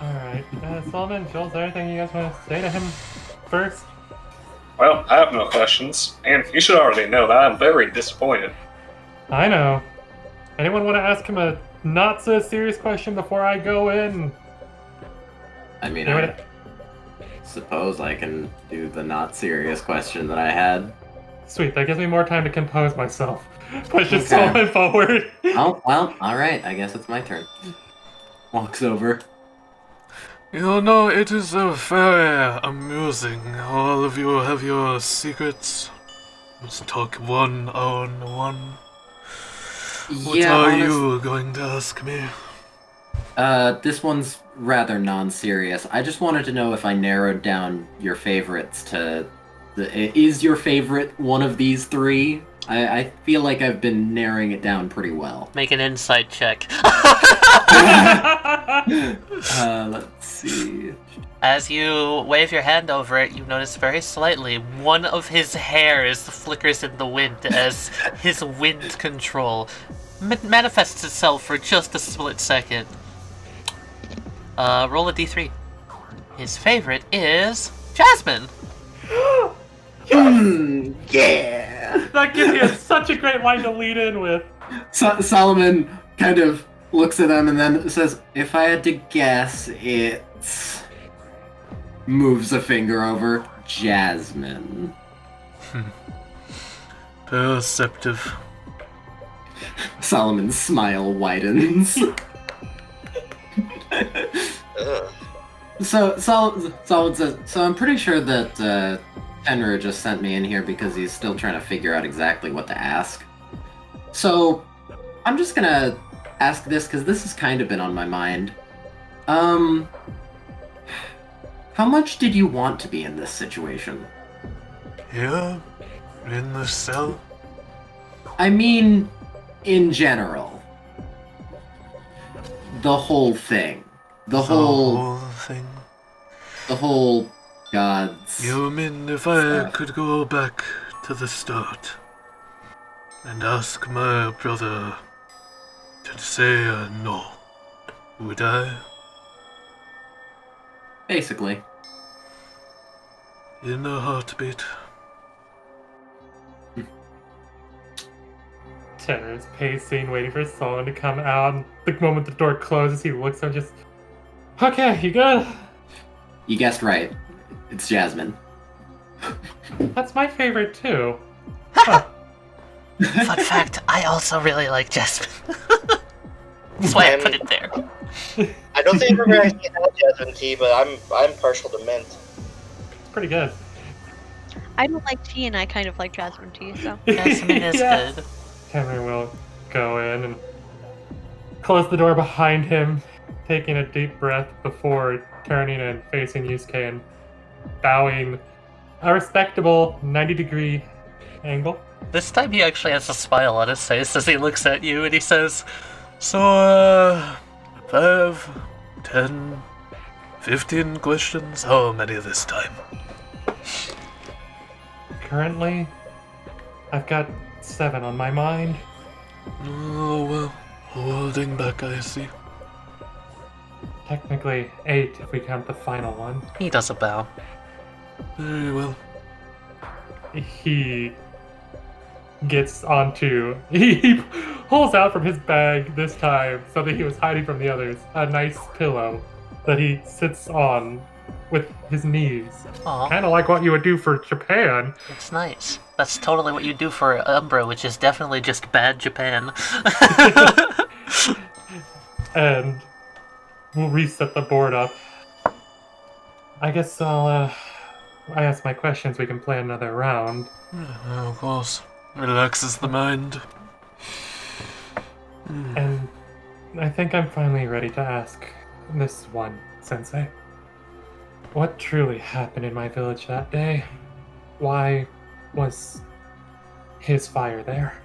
Alright, Solomon, Joel, is there anything you guys want to say to him first? Well, I have no questions, and you should already know that I'm very disappointed. I know. Anyone want to ask him a not so serious question before I go in? I mean, You know I what? suppose I can do the not serious question that I had. Sweet, that gives me more time to compose myself. Pushes Okay. Solomon forward. Oh, well, alright, I guess it's my turn. Walks over. You know, it is very amusing. All of you have your secrets. Let's talk one-on-one. What are you going to ask me? This one's rather non-serious. I just wanted to know if I narrowed down your favorites to... Is your favorite one of these three? I feel like I've been narrowing it down pretty well. Make an insight check. Let's see. As you wave your hand over it, you notice very slightly one of his hairs flickers in the wind as his wind control manifests itself for just a split second. Roll a d3. His favorite is Jasmine. Yeah! That gives you such a great line to lead in with. Solomon kind of looks at them and then says, if I had to guess, it's... Moves a finger over. Jasmine. Perceptive. Solomon's smile widens. So Solomon says, so I'm pretty sure that Tenrier just sent me in here because he's still trying to figure out exactly what to ask. So I'm just gonna ask this because this has kind of been on my mind. How much did you want to be in this situation? Here? In the cell? I mean, in general. The whole thing. The whole thing? The whole gods. You mean if I could go back to the start and ask my brother to say no, would I? Basically. In a heartbeat. Tenor is pacing, waiting for Solomon to come out. And the moment the door closes, he looks and just... Okay, you good? You guessed right. It's Jasmine. That's my favorite, too. Huh. Fun fact, I also really like Jasmine. That's why I put it there. I don't think we're gonna actually have jasmine tea, but I'm partial to mint. It's pretty good. I don't like tea, and I kind of like jasmine tea, so. Jasmine is Yeah. good. Henry will go in and close the door behind him, taking a deep breath before turning and facing Yuusuke and bowing a respectable 90-degree angle. This time he actually has a smile on his face as he looks at you and he says, So, 5, 10, 15 questions? How many this time? Currently, I've got 7 on my mind. Oh, well, holding back, I see. Technically 8 if we count the final one. he does a bow. Very well. He gets onto... He pulls out from his bag this time, so that he was hiding from the others, a nice pillow that he sits on with his knees. Aw, Kind of like what you would do for Japan. that's nice. That's totally what you do for Umbra, which is definitely just bad Japan. And we'll reset the board up. I guess I ask my questions, we can play another round. Of course. Relaxes the mind. And I think I'm finally ready to ask this one, Sensei. What truly happened in my village that day? Why was his fire there?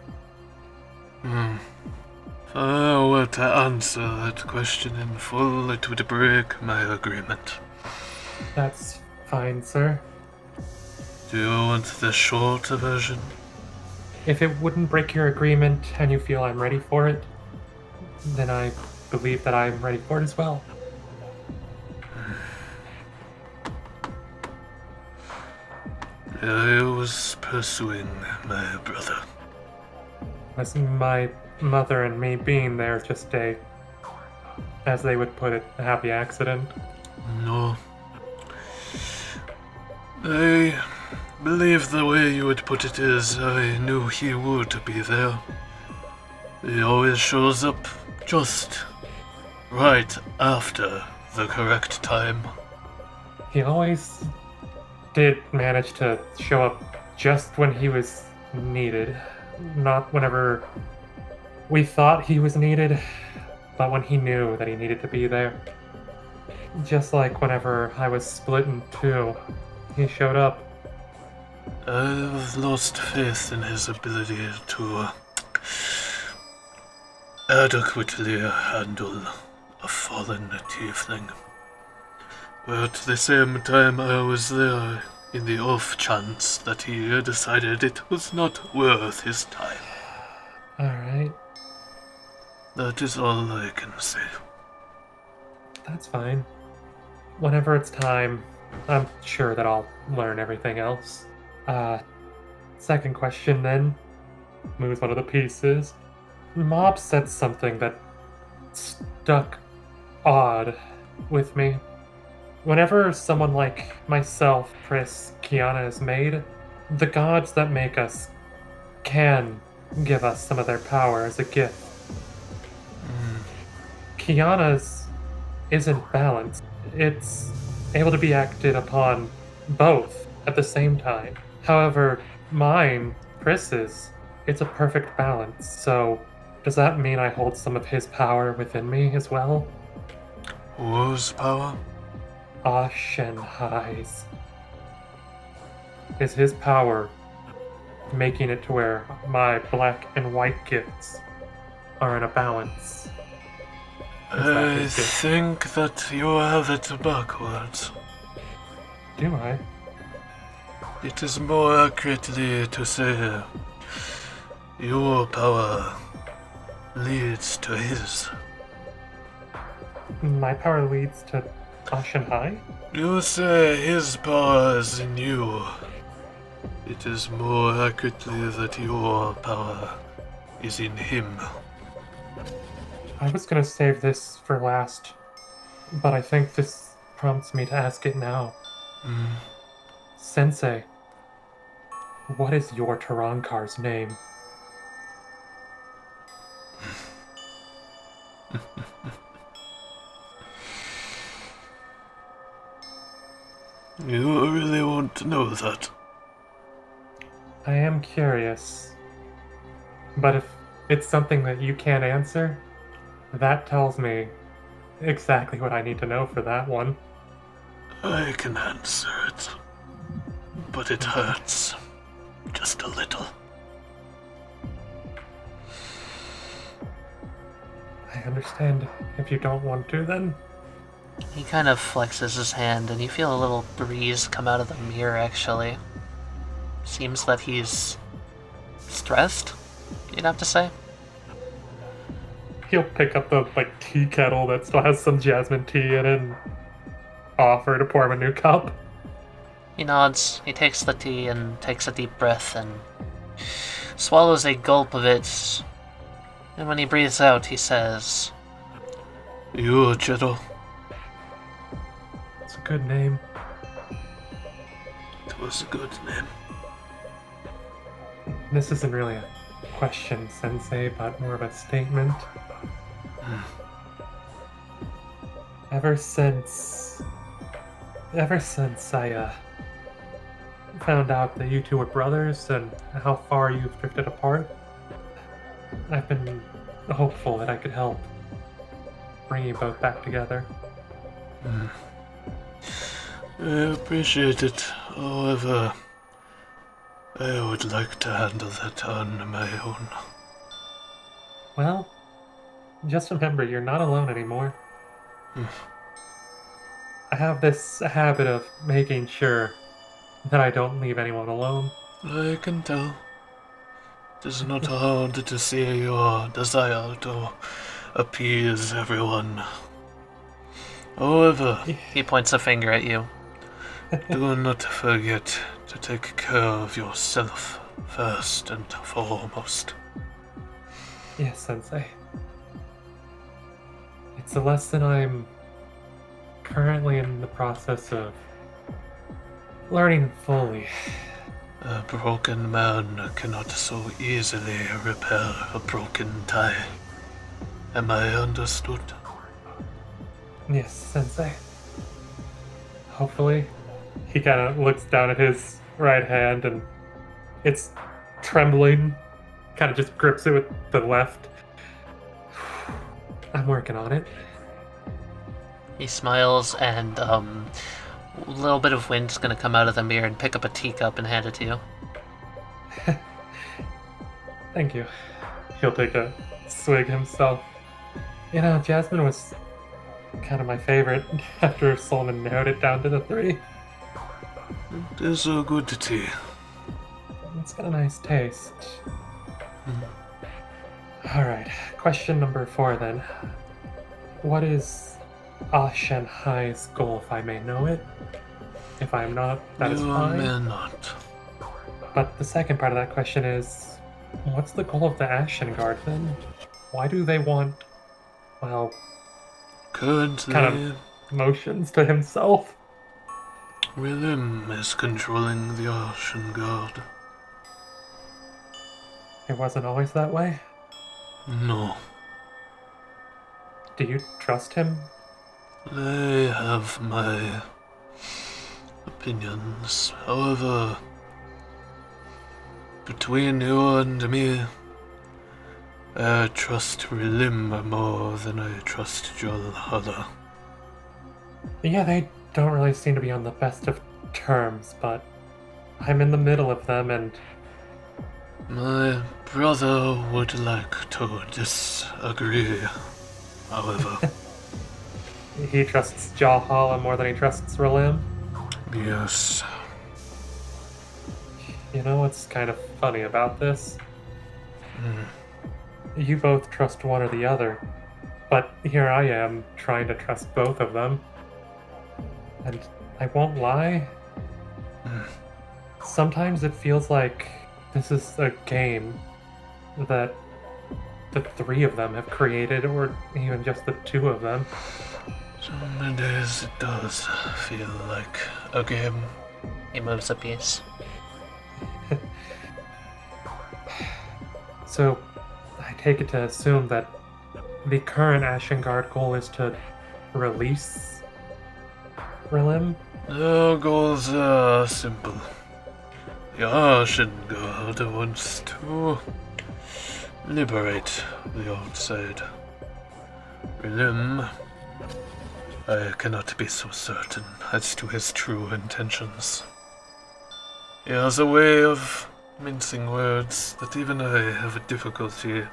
If I were to answer that question in full, it would break my agreement. That's fine, sir. Do you want the short version? If it wouldn't break your agreement and you feel I'm ready for it, then I believe that I'm ready for it as well. I was pursuing my brother. Was my mother and me being there just a, as they would put it, a happy accident? No. I believe the way you would put it is I knew he would be there. He always shows up just right after the correct time. He always did manage to show up just when he was needed. Not whenever we thought he was needed, but when he knew that he needed to be there. Just like whenever I was split in two, he showed up. I've lost faith in his ability to adequately handle a fallen tiefling. But at the same time, I was there in the off chance that he decided it was not worth his time. Alright, That is all I can say. that's fine. Whenever it's time, I'm sure that I'll learn everything else. Second question then. Moves one of the pieces. Mob said something that stuck odd with me. Whenever someone like myself, Pris, Kiana is made, the gods that make us can give us some of their power as a gift. Kiana's isn't balanced. It's able to be acted upon both at the same time. However, mine, Pris's, it's a perfect balance. So, does that mean I hold some of his power within me as well? Whose power? Ashenhai's. Is his power making it to where my black and white gifts are in a balance? Is that I his gift? think that you have it backwards. Do I? It is more accurately to say your power leads to his. My power leads to Ashenhai? You say his power is in you. It is more accurately that your power is in him. I was gonna save this for last, but I think this prompts me to ask it now. Sensei, what is your Tarankar's name? You really want to know that? I am curious. But if it's something that you can't answer, that tells me exactly what I need to know for that one. I can answer it, but it hurts. Just a little. I understand if you don't want to, then. He kind of flexes his hand, and you feel a little breeze come out of the mirror, actually. Seems that he's stressed, you'd have to say. He'll pick up the tea kettle that still has some jasmine tea in it and offer to pour him a new cup. He nods, he takes the tea and takes a deep breath and swallows a gulp of it. And when he breathes out, he says, You, Chittle. It's a good name. It was a good name. This isn't really a question, Sensei, but more of a statement. Ever since I found out that you two were brothers and how far you've drifted apart, I've been hopeful that I could help bring you both back together. I appreciate it. However, I would like to handle that on my own. Well, just remember you're not alone anymore. I have this habit of making sure that I don't leave anyone alone. I can tell. It is not hard to see your desire to appease everyone. However, he points a finger at you. do not forget to take care of yourself first and foremost. Yes, Sensei. It's a lesson I'm currently in the process of learning fully. A broken man cannot so easily repair a broken tie. Am I understood? Yes, Sensei. Hopefully. He kind of looks down at his right hand and it's trembling. Kind of just grips it with the left. I'm working on it. He smiles, and a little bit of wind's gonna come out of the mirror and pick up a teacup and hand it to you. Thank you. He'll take a swig himself. You know, Jasmine was kind of my favorite after Solomon narrowed it down to the 3. It is a good tea. It's got a nice taste. Alright, question number 4 then. What is Ashenhai's goal, if I may know it? If I'm not, that is You fine. may not. But the second part of that question is, what's the goal of the Ashen Guard then? Why do they want, well, Currently, kind of motions to himself? Willem is controlling the Ashen Guard. It wasn't always that way? No, Do you trust him? I have my opinions. However, between you and me, I trust Willem more than I trust Valhalla. Yeah, they don't really seem to be on the best of terms, but I'm in the middle of them and My brother would like to disagree, however. he trusts Valhalla more than he trusts Relim. Yes. You know what's kind of funny about this? You both trust one or the other, but here I am trying to trust both of them. And I won't lie, sometimes it feels like this is a game that the 3 of them have created, or even just the 2 of them. Some days it does feel like a game. He moves a piece. So, I take it to assume that the current Ashen Guard goal is to release Relim? The goals are simple. The Ashen God wants to liberate the outside. Willem, I cannot be so certain as to his true intentions. He has a way of mincing words that even I have a difficulty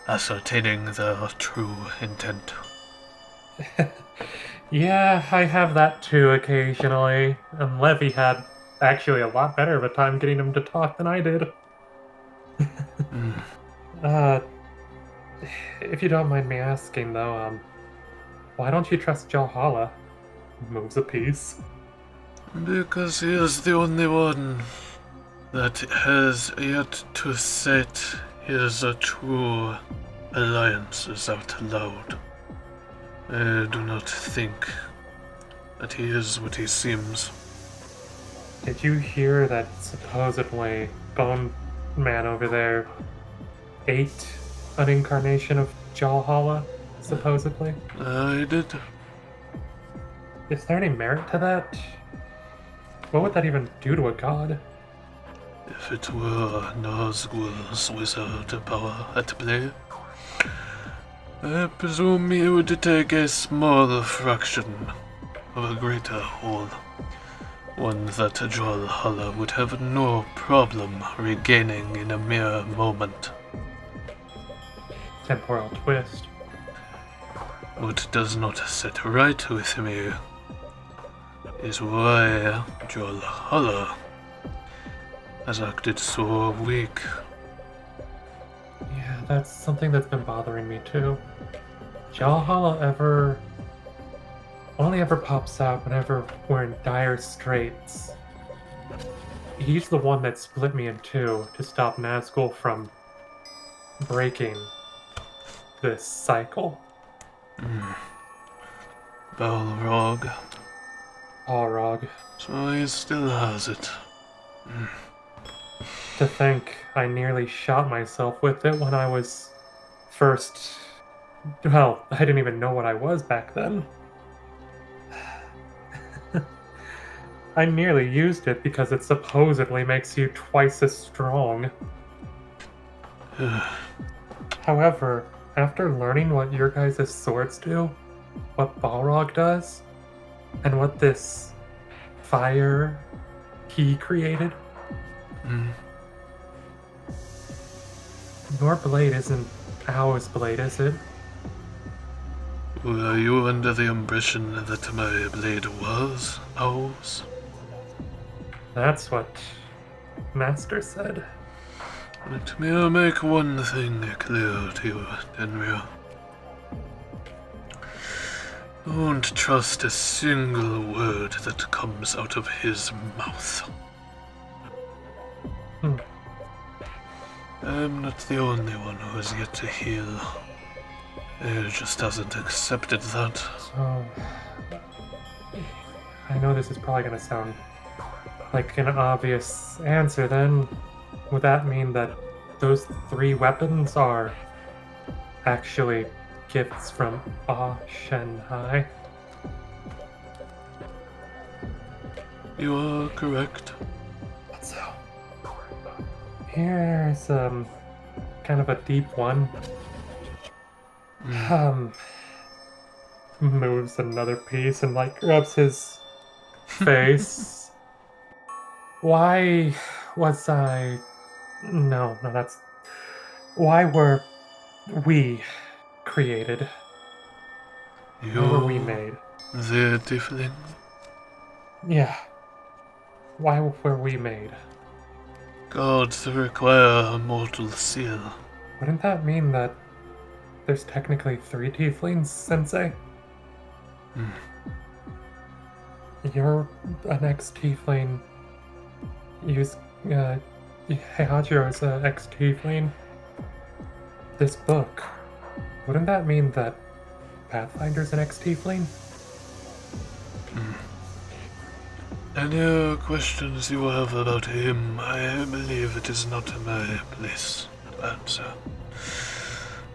ascertaining their true intent. Yeah, I have that too occasionally. And Levy had actually a lot better of a time getting him to talk than I did. If you don't mind me asking though, why don't you trust Valhalla? Moves a piece. Because he is the only one that has yet to set his true alliances out loud. I do not think that he is what he seems. Did you hear that supposedly Bone Man over there ate an incarnation of Valhalla, supposedly? I did. Is there any merit to that? What would that even do to a god? If it were Nazgul's wizard power at play, I presume he would take a small fraction of a greater whole. One that Valhalla would have no problem regaining in a mere moment. Temporal twist. What does not sit right with me is why Valhalla has acted so weak. Yeah, that's something that's been bothering me too. Valhalla only ever pops out whenever we're in dire straits. he's the one that split me in two to stop Nazgul from breaking this cycle. Balrog. Balrog. So he still has it. To think I nearly shot myself with it when I was first. Well, I didn't even know what I was back then. I nearly used it because it supposedly makes you twice as strong. However, after learning what your guys' swords do, what Balrog does, and what this fire he created, your blade isn't ours blade, is it? Were you under the impression that my blade was ours? That's what Master said. Let me make one thing clear to you, Tenrier. Don't trust a single word that comes out of his mouth. I'm not the only one who has yet to heal. He just hasn't accepted that. So, I know this is probably going to sound like an obvious answer then. Would that mean that those 3 weapons are actually gifts from Shenhai? You are correct. So, here's kind of a deep one. Moves another piece and like rubs his face. Why was I... No, that's... Why were we created? Why were we made? The tiefling? Yeah. Why were we made? Gods require a mortal seal. Wouldn't that mean that there's technically 3 tieflings, Sensei? You're an ex-tiefling. Heihachiro's an ex-tiefling. This book, wouldn't that mean that Pathfinder's an ex-tiefling? Any questions you have about him, I believe it is not my place to answer.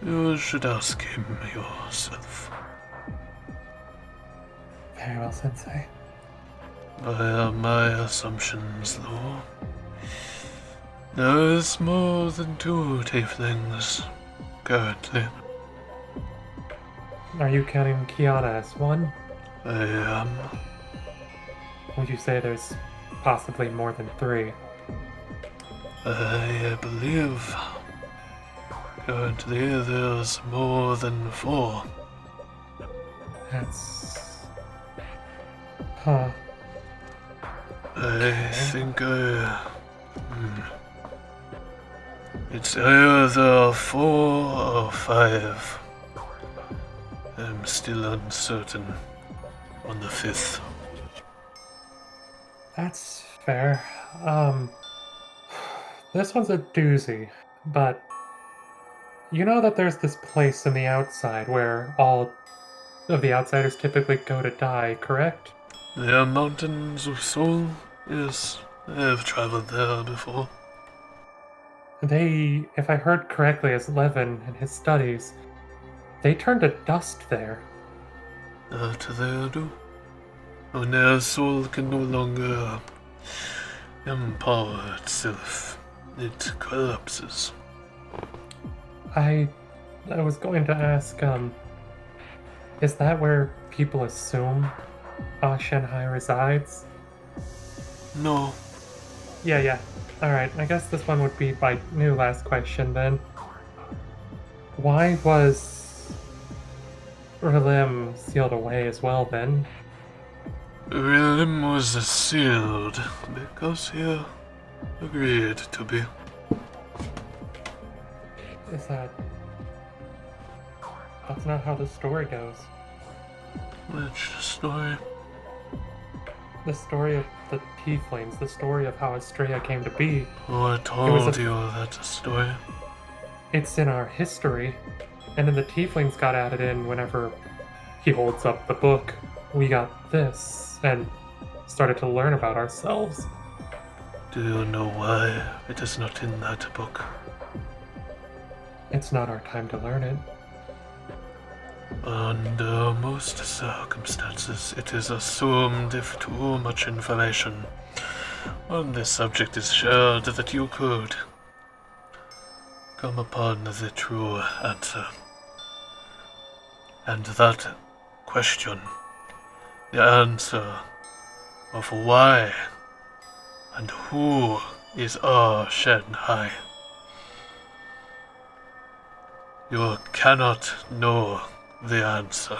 You should ask him yourself. Very well, Sensei. By my assumptions, though, there is more than 2 tieflings currently. Are you counting Kiana as one? I am. Would you say there's possibly more than 3? I believe currently there's more than 4. That's... Huh. I think it's either 4 or 5. I'm still uncertain on the 5th. That's fair. This one's a doozy, but you know that there's this place in the outside where all of the outsiders typically go to die, correct? The Mountains of Soul? Yes, I've traveled there before. They, if I heard correctly as Levin and his studies, they turn to dust there. That they do. When their soul can no longer empower itself, it collapses. I was going to ask, is that where people assume Shenhai resides? No. Yeah. Alright, I guess this one would be my new last question then. Why was Relim sealed away as well then? Relim was sealed because he agreed to be. Is that... That's not how the story goes. Which story? the story of the tieflings, the story of how Astraya came to be. Oh, I told you that story. It's in our history. And then the tieflings got added in whenever he holds up the book. We got this and started to learn about ourselves. Do you know why it is not in that book? It's not our time to learn it. Under most circumstances, it is assumed if too much information on this subject is shared that you could come upon the true answer. And that question, the answer of why and who is Shenhai. You cannot know the answer.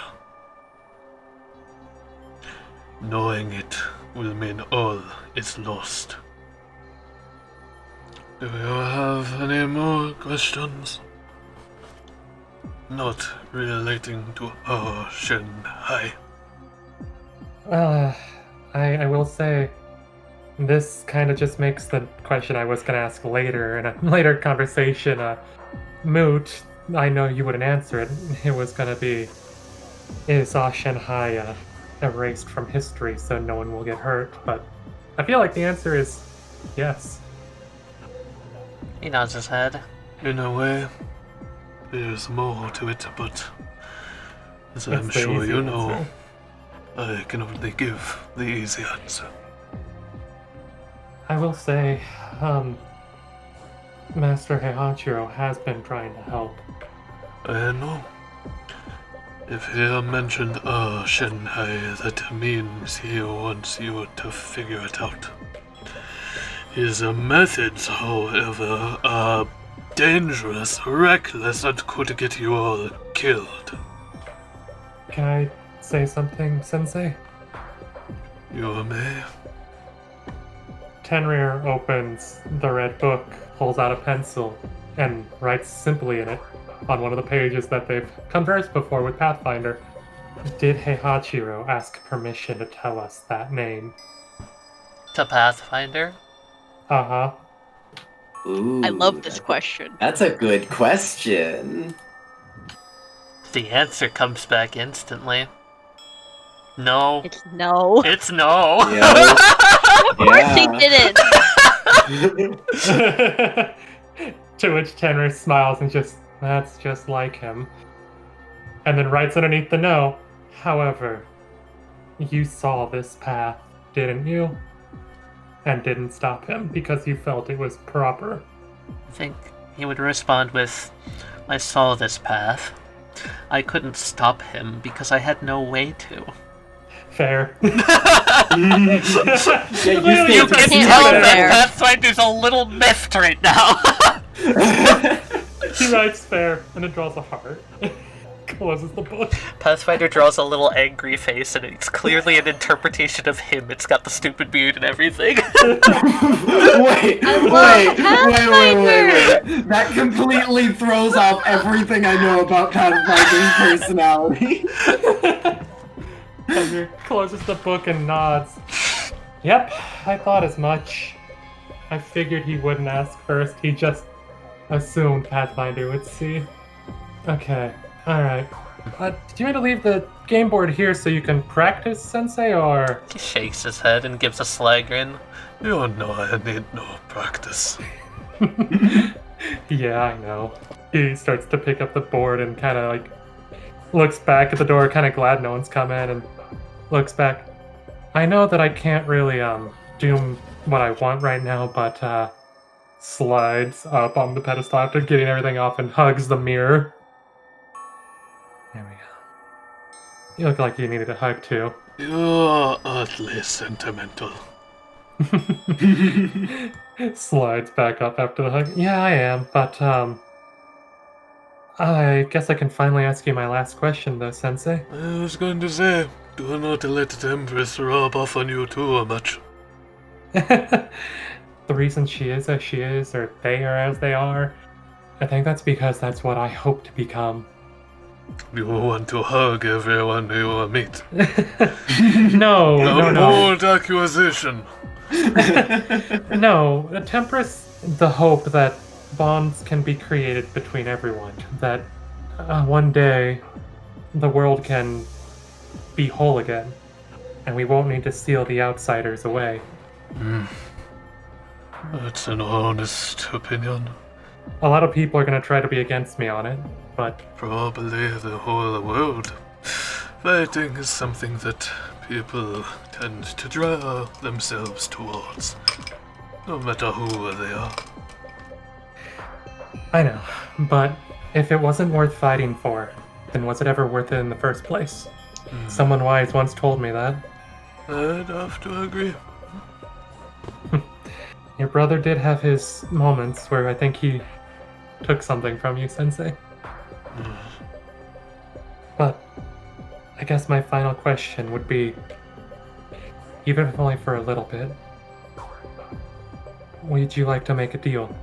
Knowing it will mean all is lost. Do you have any more questions? Not relating to Shenhai. Well, I will say, this kind of just makes the question I was going to ask later in a later conversation moot. I know you wouldn't answer it. It was going to be, is Shenhai erased from history so no one will get hurt? But I feel like the answer is yes. He nods his head. In a way, there's more to it, but as I'm It's the sure easy you know, answer. I can only give the easy answer. I will say, Master Heihachiro has been trying to help. I know. If he mentioned Shenhai, that means he wants you to figure it out. His methods, however, are dangerous, reckless, and could get you all killed. Can I say something, Sensei? You may. Tenrier opens the red book, pulls out a pencil, and writes simply in it, on one of the pages that they've conversed before with Pathfinder, did Heihachiro ask permission to tell us that name? To Pathfinder? Uh-huh. Ooh, I love this question. That's a good question. The answer comes back instantly. No. It's no. It's no. Yeah. Of course he didn't. To which Tenrier smiles and just, that's just like him. And then writes underneath the no, however, you saw this path, didn't you? And didn't stop him because you felt it was proper. I think he would respond with, I saw this path. I couldn't stop him because I had no way to. Fair. Yeah, You You can can't tell go that there. Pathfinder's a little miffed right now. He writes fair, and it draws a heart. Closes the book. Pathfinder draws a little angry face, and it's clearly an interpretation of him. It's got the stupid beard and everything. Wait. That completely throws off everything I know about Pathfinder's personality. Tenrier closes the book and nods. Yep, I thought as much. I figured he wouldn't ask first. He just assumed Pathfinder would see. Okay, alright. Do you want to leave the game board here so you can practice, Sensei, or...? He shakes his head and gives a sly grin. You know I need no practice. Yeah, I know. He starts to pick up the board and kind of, like, looks back at the door, kind of glad no one's come in, and looks back. I know that I can't really, do what I want right now, but, slides up on the pedestal after getting everything off and hugs the mirror. There we go. You look like you needed a hug, too. You're oddly sentimental. Slides back up after the hug. Yeah, I am, but, I guess I can finally ask you my last question, though, Sensei. I was going to say, do not let the Empress rub off on you too much. The reason she is as she is, or they are as they are, I think that's because that's what I hope to become. You want to hug everyone you meet. No, A no. bold accusation. No, temperance the hope that bonds can be created between everyone. That one day the world can be whole again, and we won't need to seal the outsiders away. That's an honest opinion. A lot of people are going to try to be against me on it, but Probably the whole world. Fighting is something that people tend to draw themselves towards, no matter who they are. I know. But if it wasn't worth fighting for, then was it ever worth it in the first place? Someone wise once told me that. I'd have to agree. Your brother did have his moments where I think he took something from you, Sensei. But I guess my final question would be, even if only for a little bit, would you like to make a deal?